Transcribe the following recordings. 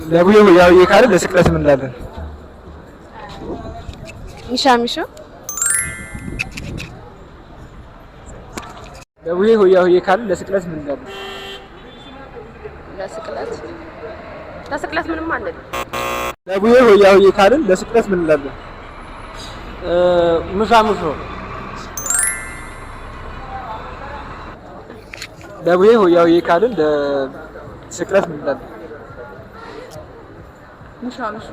ለቡሄ ሆያሆዬ ካልን ለስቅለት ምን እንላለን? ሚሻሚሾ። ለቡሄ ሆያሆዬ ካልን ለስቅለት ምን እንላለን? ለስቅለት ምንም አንልም። ለቡሄ ሆያሆዬ ካልን ለስቅለት ምን እንላለን? ሙሻሙሾ። ለቡሄ ሆያሆዬ ካልን ለስቅለት ምን እንላለን? ሙሻሙሾ።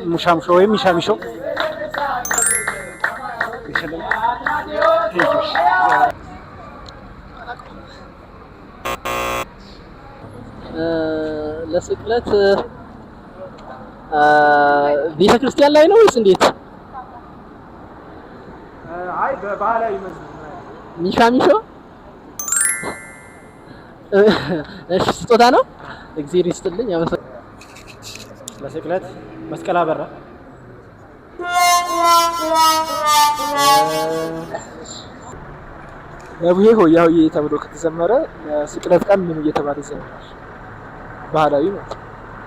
ሙሻሙሾ ወይም ሚሻሚሾ። ለስቅለት ቤተ ክርስቲያን ላይ ነው ወይስ እንዴት? አይ በባህላዊ መዝሙር ሚሻሚሾ። እሺ ስጦታ ነው። እግዚአብሔር ይስጥልኝ። ለስቅለት መስቀል አበራ። ለቡሄ ሆያሆዬ ተብሎ ከተዘመረ ስቅለት ቀን ምን እየተባለ ይዘመራል? ባህላዊ ነው።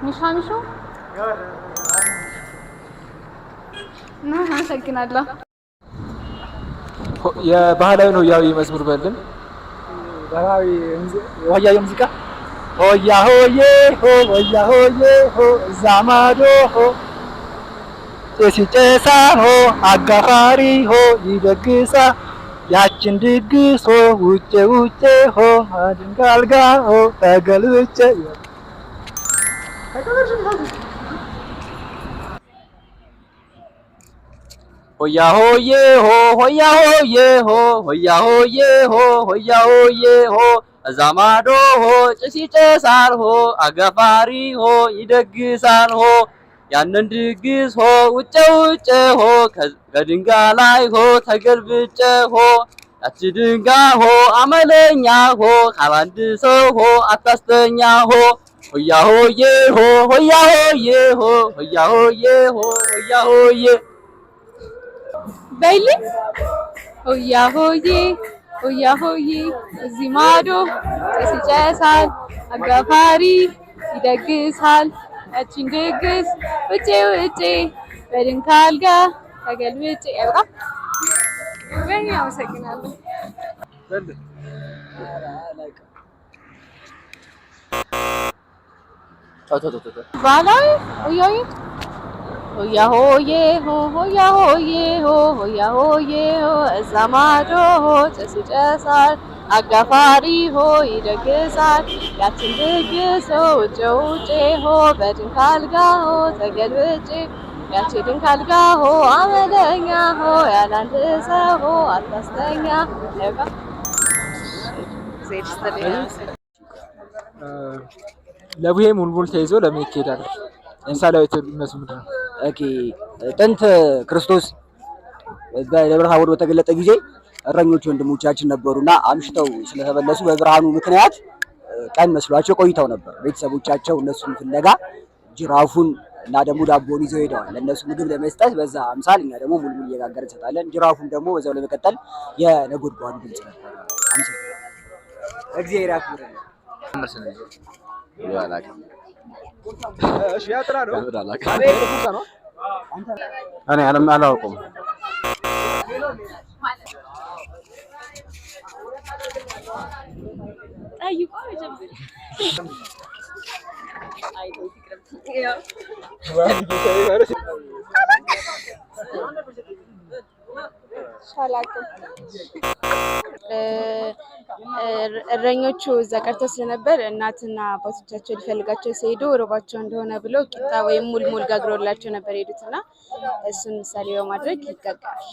ሚሻሚሾ። አመሰግናለሁ። የባህላዊ ሆያሆዬ መዝሙር በልን። ባህላዊ ሆያሆዬ ሙዚቃ ሆያ ሆዬ ሆ ሆያ ሆዬ ሆ እዛ ማዶ ሆ ጭስ ይጨሳል ሆ አጋፋሪ ሆ ይደግሳ ያችን ድግስ ሆ ውጭ ውጭ ሆ አድንጋ አልጋ ሆ ተገልብጬ ሆያ ሆዬ ሆ ሆያ ሆዬ ሆ ሆያ ሆዬ ሆ ሆያ ሆዬ ሆ እዛ ማዶ ሆ ጭስ ይጨሳል ሆ አጋፋሪ ሆ ይደግሳል ሆ ያንን ድግስ ሆ ውጭ ውጭ ሆ ከድንጋይ ላይ ሆ ተገልብጬ ሆ ያቺ ድንጋይ ሆ አመለኛ ሆ ካላንድ ሰው ሆ አታስተኛ ሆ ሆያ ሆዬ ሆ ሆያ ሆዬ ሆ ሆያ ሆዬ ሆ ሆያ ሆዬ በይልኝ። ሆያ ሆዬ ሆያ ሆዬ እዚህ ማዶ ጭስ ይጨሳል አጋፋሪ ይደግሳል ያቺን ድግስ ውጪ ውጪ በድንክ አልጋ ተገልብጬ። አይበቃም? በእኔ አመሰግናለሁ። ባህላዊ ሆያሆዬ ሆያ ሆዬ ሆ ሆያ ሆዬ ሆ ሆያ ሆዬ ሆ እዛ ማዶ ሆ ጭስ ይጨሳል አጋፋሪ ሆ ይደግሳል ያችን ድግስ ሆ ውጭ ውጭ ሆ በድንክ አልጋ ሆ ተገልብጬ ያቺ ድንክ አልጋ ሆ አመለኛ ሆ ያላንድ ሰው ሆ አታስተኛ። ለቡሄ ሙልሙል ተይዞ ለምን ይኬዳል? ምሳሌያዊ መዝሙር ነው። ኦኬ ጥንት ክርስቶስ በደብረ ታቦር በተገለጠ ጊዜ እረኞች ወንድሞቻችን ነበሩና አምሽተው ስለተመለሱ በብርሃኑ ምክንያት ቀን መስሏቸው ቆይተው ነበር። ቤተሰቦቻቸው እነሱን ፍለጋ ጅራፉን እና ደግሞ ዳቦን ይዘው ሄደዋል ለነሱ ምግብ ለመስጠት። በዛ አምሳል እኛ ደግሞ ሙልሙል እየጋገርን እንሰጣለን። ጅራፉን ደግሞ በዛው ለመቀጠል የነጎድጓዱ ድምጽ ነበር። እግዚአብሔር ያክብርልን። እሺ ያጥራ ነው። እኔ አላውቀውም። ጠይቁ እረኞቹ እዛ ቀርተው ስለነበር እናትና አባቶቻቸው ሊፈልጋቸው ሲሄዱ ርቧቸው እንደሆነ ብለው ቂጣ ወይም ሙልሙል ጋግረውላቸው ነበር የሄዱትና እሱን ምሳሌ በማድረግ ይጋገራል።